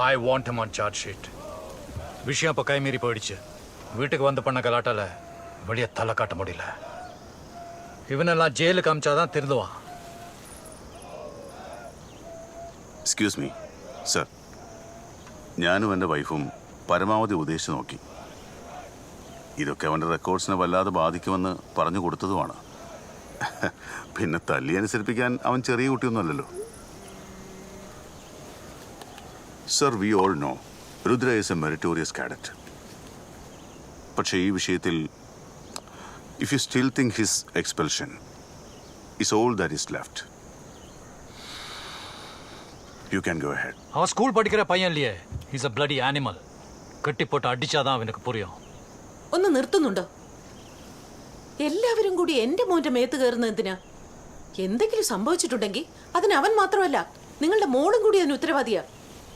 I want him on charge sheet. விஷயம் அப்போ கைமீறி போயிடுச்சு. வீட்டுக்கு வந்து பண்ண கலாட்டால வெளியே தலை காட்ட முடியல. இவனெல்லாம் ஜெயிலுக்கு அமிச்சாதான் திருந்துவான். എക്സ്ക്യൂസ് മീ സർ, ഞാനും എൻ്റെ വൈഫും പരമാവധി ഉദ്ദേശിച്ച് നോക്കി. ഇതൊക്കെ അവൻ്റെ റെക്കോർഡ്സിനെ വല്ലാതെ ബാധിക്കുമെന്ന് പറഞ്ഞു കൊടുത്തതുമാണ്. പിന്നെ തല്ലി അനുസരിപ്പിക്കാൻ അവൻ ചെറിയ കുട്ടിയൊന്നുമല്ലല്ലോ. Sir, we all know Rudra is a meritorious cadet. പക്ഷേ ഈ വിഷയത്തിൽ if you still think his expulsion is all that is left, you can go ahead. அவன் ஸ்கூல் படிக்கிற பையன் இல்லையே. Is a bloody animal. கட்டி போட்டு அடிச்சாதான் அவனுக்கு புரியும். ഒന്ന് നിർത്തുന്നുണ്ടോ? എല്ലാവരും കൂടി എന്റെ മോന്റെ മേത്ത് കയറുന്നത് എന്തിനാ? എന്തെങ്കിലും സംഭവിച്ചിട്ടുണ്ടെങ്കിൽ അതിന് അവൻ മാത്രമല്ല, നിങ്ങളുടെ മോളും കൂടി അതിന് ഉത്തരവാദിയാ.